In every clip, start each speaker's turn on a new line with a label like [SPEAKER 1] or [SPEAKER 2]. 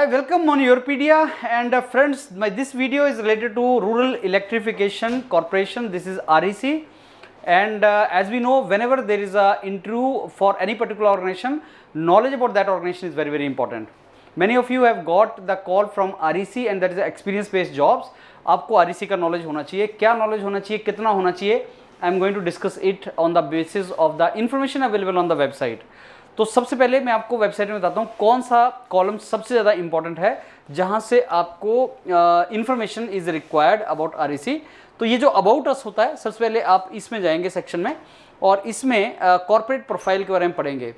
[SPEAKER 1] Hi, welcome on Europedia and friends, this video is related to Rural Electrification Corporation. This is REC, and as we know, whenever there is a interview for any particular organization, knowledge about that organization is very important. Many of you have got the call from REC and that is experience based jobs. आपको REC का knowledge होना चाहिए, क्या knowledge होना चाहिए, कितना होना चाहिए, I am going to discuss it on the basis of the information available on the website. तो सबसे पहले मैं आपको वेबसाइट में बताता हूँ कौन सा कॉलम सबसे ज़्यादा इंपॉर्टेंट है जहाँ से आपको information is required about REC. तो ये जो अबाउट अस होता है, सबसे पहले आप इसमें जाएंगे सेक्शन में और इसमें कॉर्पोरेट प्रोफाइल के बारे में पढ़ेंगे.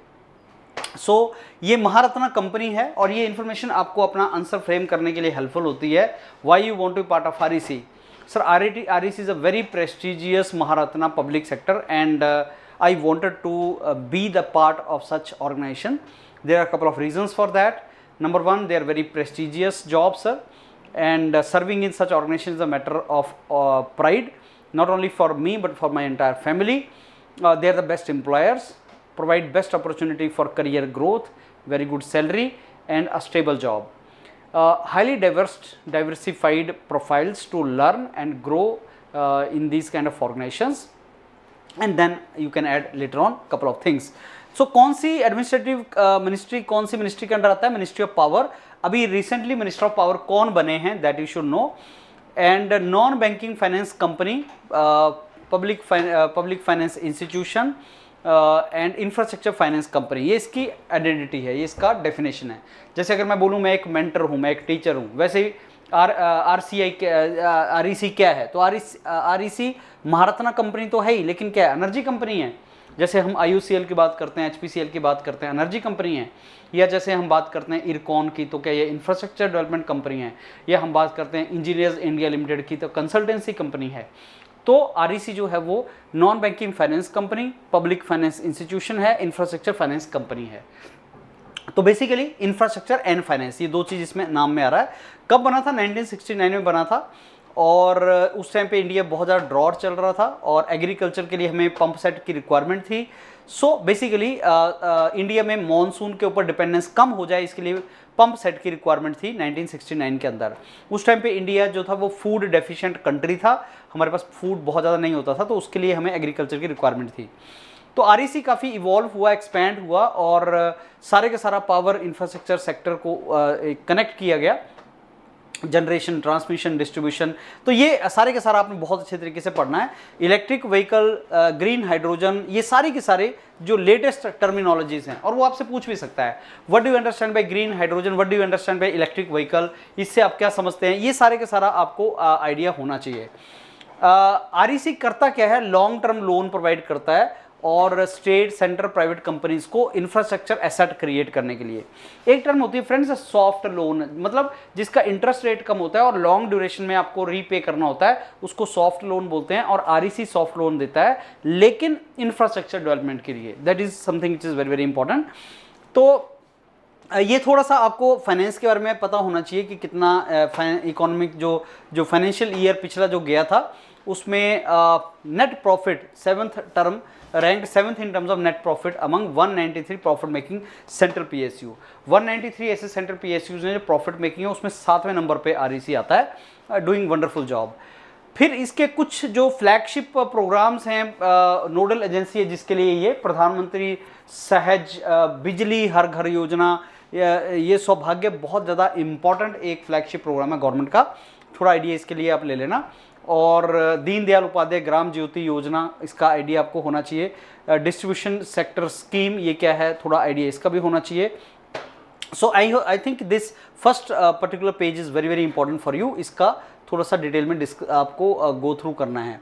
[SPEAKER 1] सो ये महारत्ना कंपनी है और ये इन्फॉर्मेशन आपको अपना आंसर फ्रेम करने के लिए हेल्पफुल होती है. Why you want to be part of REC? Sir, REC is a very prestigious Maharatna public sector and I wanted to be the part of such organization. There are a couple of reasons for that. Number one, they are very prestigious jobs, sir, and serving in such organization is a matter of pride, not only for me but for my entire family. They are the best employers, provide best opportunity for career growth, very good salary and a stable job. Highly diversified profiles to learn and grow in these kind of organizations. And then you can add later on couple of things. So कौन सी administrative ministry कौन सी ministry के under आता है? Ministry of power. अभी recently minister of power कौन बने हैं, that you should know. And non banking finance company, public finance institution and infrastructure finance company, ये इसकी आइडेंटिटी है, ये इसका डेफिनेशन है. जैसे अगर मैं बोलूँ मैं एक मेंटर हूँ, मैं एक टीचर हूँ, वैसे ही REC क्या है? तो REC महारत्ना कंपनी तो है ही, लेकिन क्या है? एनर्जी कंपनी है. जैसे हम IOCL की बात करते हैं, HPCL की बात करते हैं, एनर्जी कंपनी है. या जैसे हम बात करते हैं इरकॉन की, तो क्या ये इंफ्रास्ट्रक्चर डेवलपमेंट कंपनी है. या हम बात करते हैं इंजीनियर्स इंडिया लिमिटेड की, तो कंसल्टेंसी कंपनी है. तो REC जो है वो non banking finance company, public finance institution है, इंफ्रास्ट्रक्चर फाइनेंस कंपनी है. तो बेसिकली इंफ्रास्ट्रक्चर एंड फाइनेंस, ये दो चीज़ इसमें नाम में आ रहा है. कब बना था? 1969 में बना था. और उस टाइम पे इंडिया बहुत ज़्यादा ड्रॉट चल रहा था और एग्रीकल्चर के लिए हमें पंप सेट की रिक्वायरमेंट थी. सो बेसिकली इंडिया में मॉनसून के ऊपर डिपेंडेंस कम हो जाए, इसके लिए पंप सेट की रिक्वायरमेंट थी 1969 के अंदर. उस टाइम पे इंडिया जो था वो फूड डेफिशिएंट कंट्री था, हमारे पास फूड बहुत ज़्यादा नहीं होता था, तो उसके लिए हमें एग्रीकल्चर की रिक्वायरमेंट थी. तो REC काफ़ी इवॉल्व हुआ, एक्सपैंड हुआ और सारे के सारा पावर इंफ्रास्ट्रक्चर सेक्टर को कनेक्ट किया गया, जनरेशन, ट्रांसमिशन, डिस्ट्रीब्यूशन. तो ये सारे के सारा आपने बहुत अच्छे तरीके से पढ़ना है. इलेक्ट्रिक व्हीकल, ग्रीन हाइड्रोजन, ये सारे के सारे जो लेटेस्ट टर्मिनोलॉजीज हैं, और वो आपसे पूछ भी सकता है what do you understand by green hydrogen, what do you understand by electric vehicle, इससे आप क्या समझते हैं? ये सारे के सारा आपको आइडिया होना चाहिए. REC करता क्या है? लॉन्ग टर्म लोन प्रोवाइड करता है और स्टेट, सेंटर, प्राइवेट कंपनीज को इंफ्रास्ट्रक्चर एसेट क्रिएट करने के लिए. एक टर्म होती है फ्रेंड्स सॉफ्ट लोन, मतलब जिसका इंटरेस्ट रेट कम होता है और लॉन्ग ड्यूरेशन में आपको रीपे करना होता है, उसको सॉफ्ट लोन बोलते हैं. और REC सॉफ्ट लोन देता है, लेकिन इंफ्रास्ट्रक्चर डेवलपमेंट के लिए. That is something which is very very important. तो ये थोड़ा सा आपको फाइनेंस के बारे में पता होना चाहिए कि कितना इकोनॉमिक जो फाइनेंशियल ईयर पिछला जो गया था, उसमें net profit 7th term ranked 7th in terms of net profit among 193 profit making central PSU. 193 ऐसे सेंट्रल PSUs हैं जो प्रॉफिट मेकिंग है, उसमें 7वें नंबर पे REC आता है, डूइंग वंडरफुल जॉब. फिर इसके कुछ जो फ्लैगशिप प्रोग्राम्स हैं, नोडल एजेंसी है जिसके लिए ये प्रधानमंत्री सहज बिजली हर घर योजना, ये सौभाग्य बहुत ज़्यादा इंपॉर्टेंट एक फ्लैगशिप प्रोग्राम है गवर्नमेंट का. थोड़ा आइडिया इसके लिए आप ले लेना. और दीनदयाल उपाध्याय ग्राम ज्योति योजना, इसका आइडिया आपको होना चाहिए. डिस्ट्रीब्यूशन सेक्टर स्कीम, ये क्या है, थोड़ा आइडिया इसका भी होना चाहिए. So I think this first particular page is very very important for you. इसका थोड़ा सा डिटेल में आपको गो थ्रू करना है.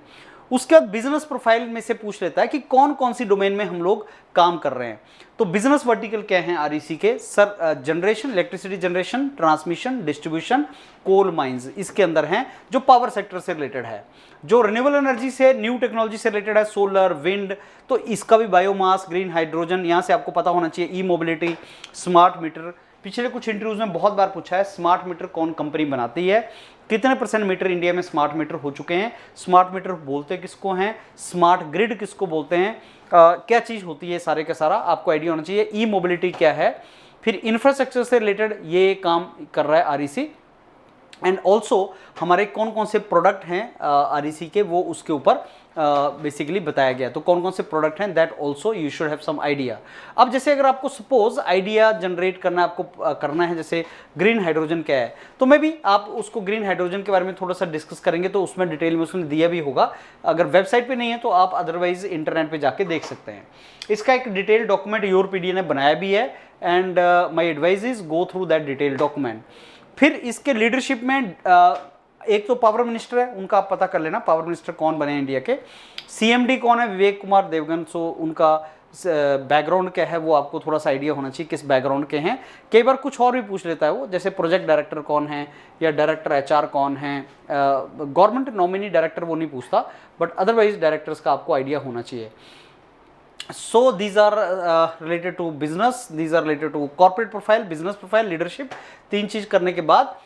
[SPEAKER 1] उसके बाद बिजनेस प्रोफाइल में से पूछ लेता है कि कौन कौन सी डोमेन में हम लोग काम कर रहे हैं. तो बिजनेस वर्टिकल क्या है REC के? सर, generation, electricity generation, transmission, distribution, coal mines इसके अंदर हैं, जो पावर सेक्टर से रिलेटेड है. जो रिन्यूएबल एनर्जी से, न्यू टेक्नोलॉजी से रिलेटेड है, सोलर, विंड, तो इसका भी बायोमास, ग्रीन हाइड्रोजन, यहाँ से आपको पता होना चाहिए. ई मोबिलिटी, स्मार्ट मीटर, पिछले कुछ इंटरव्यूज में बहुत बार पूछा है स्मार्ट मीटर कौन कंपनी बनाती है, कितने % मीटर इंडिया में स्मार्ट मीटर हो चुके हैं, स्मार्ट मीटर बोलते किसको हैं, स्मार्ट ग्रिड किसको बोलते हैं, क्या चीज़ होती है, सारे का सारा आपको आइडिया होना चाहिए. ई मोबिलिटी क्या है, फिर इंफ्रास्ट्रक्चर से रिलेटेड ये काम कर रहा है आरईसी। एंड ऑल्सो हमारे कौन कौन से प्रोडक्ट हैं आरईसी के, वो उसके ऊपर बेसिकली बताया गया। तो कौन कौन से प्रोडक्ट हैं, that also you should have some idea. अब जैसे अगर आपको सपोज आइडिया जनरेट करना आपको करना है, जैसे ग्रीन हाइड्रोजन क्या है, तो मैं भी आप उसको ग्रीन हाइड्रोजन के बारे में थोड़ा सा डिस्कस करेंगे, तो उसमें डिटेल में उसने दिया भी होगा। अगर वेबसाइट पे नहीं है तो आप अदरवाइज इंटरनेट पे जाके देख सकते हैं। इसका एक डिटेल डॉक्यूमेंट यूरोपीडिया ने बनाया भी है, and my advice is go through that detail document. फिर इसके लीडरशिप में एक तो पावर मिनिस्टर है, उनका आप पता कर लेना पावर मिनिस्टर कौन बने इंडिया के। सीएमडी कौन है, विवेक कुमार देवगन। सो उनका बैकग्राउंड क्या है वो आपको थोड़ा सा आइडिया होना चाहिए, किस बैकग्राउंड के हैं। कई बार कुछ और भी पूछ लेता है वो, जैसे प्रोजेक्ट डायरेक्टर कौन है या डायरेक्टर एचआर कौन है। गवर्नमेंट नॉमिनी डायरेक्टर वो नहीं पूछता, बट अदरवाइज डायरेक्टर्स का आपको आइडिया होना चाहिए। So these are related to business, these are related to corporate profile, business profile, leadership। तीन चीज करने के बाद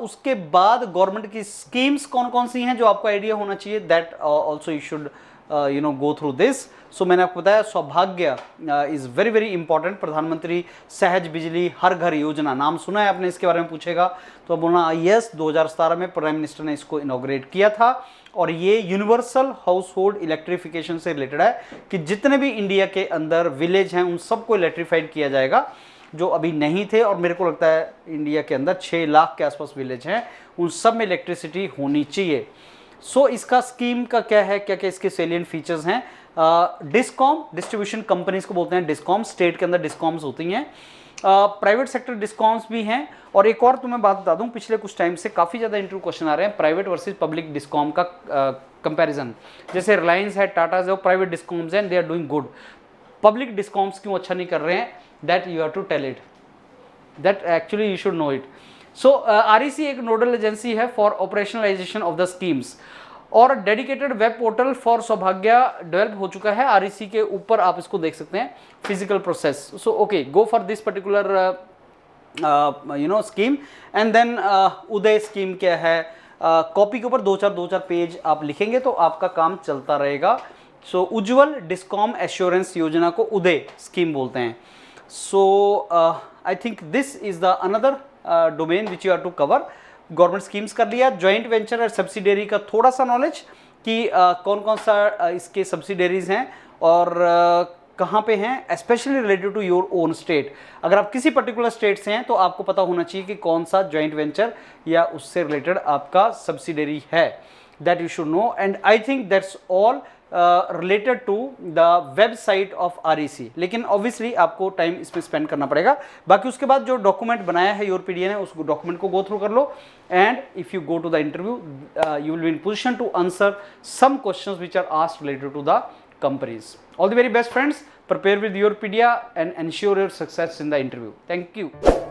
[SPEAKER 1] उसके बाद गवर्नमेंट की स्कीम्स कौन कौन सी हैं जो आपको आइडिया होना चाहिए, that also you should go through this. सो मैंने आपको बताया सौभाग्य इज वेरी वेरी इंपॉर्टेंट। प्रधानमंत्री सहज बिजली हर घर योजना, नाम सुना है आपने, इसके बारे में पूछेगा तो बोलना यस, 2017 में प्राइम मिनिस्टर ने इसको इनॉग्रेट किया था। और ये यूनिवर्सल हाउस होल्ड इलेक्ट्रिफिकेशन से रिलेटेड है कि जितने भी इंडिया के अंदर विलेज हैं उन सबको इलेक्ट्रीफाइड किया जाएगा जो अभी नहीं थे। और मेरे को लगता है इंडिया के अंदर 6 लाख के आसपास विलेज हैं, उन सब में इलेक्ट्रिसिटी होनी चाहिए। सो इसका स्कीम का क्या है, क्या क्या इसके सेलियंट फीचर्स हैं। डिस्कॉम, डिस्ट्रीब्यूशन कंपनीज को बोलते हैं डिस्कॉम, स्टेट के अंदर डिस्कॉम्स होती हैं, प्राइवेट सेक्टर डिस्कॉम्स भी हैं। और एक और तुम्हें बात बता दूं, पिछले कुछ टाइम से काफ़ी ज़्यादा इंटरव्यू क्वेश्चन आ रहे हैं प्राइवेट वर्सेस पब्लिक डिस्कॉम का कंपैरिजन। जैसे रिलायंस है, टाटा है, वो प्राइवेट डिस्कॉम्स हैं, they are doing good. Public discoms क्यों अच्छा नहीं कर रहे हैं, that you have to tell it, that actually you should know it. So REC एक नोडल एजेंसी है for operationalization of the schemes, और dedicated web portal for Saubhagya develop हो चुका है आरईसी के ऊपर, आप इसको देख सकते हैं physical process. So okay, go for this particular scheme. And then Uday scheme क्या है, कॉपी के ऊपर 2-4 पेज आप लिखेंगे तो आपका काम चलता रहेगा। सो उज्ज्वल डिस्कॉम एश्योरेंस योजना को उदय स्कीम बोलते हैं। So I think this is the another domain which you have to cover. Government schemes कर लिया, जॉइंट वेंचर और सब्सिडरी का थोड़ा सा नॉलेज कि कौन कौन सा इसके सब्सिडरीज हैं और कहाँ पे हैं, specially related to your own state. अगर आप किसी पर्टिकुलर स्टेट से हैं तो आपको पता होना चाहिए कि कौन सा जॉइंट वेंचर या उससे रिलेटेड आपका सब्सिडरी है, that you should know. And I think that's all related to the website of REC. लेकिन ऑब्वियसली आपको टाइम इसमें स्पेंड करना पड़ेगा। बाकी उसके बाद जो डॉक्यूमेंट बनाया है यूरोपीडिया ने, उस डॉक्यूमेंट को गो थ्रू कर लो, and if you go to the interview you will be in position to answer some questions which are asked related to the companies. All the very best friends, prepare with Europedia and ensure your success in the interview. Thank you.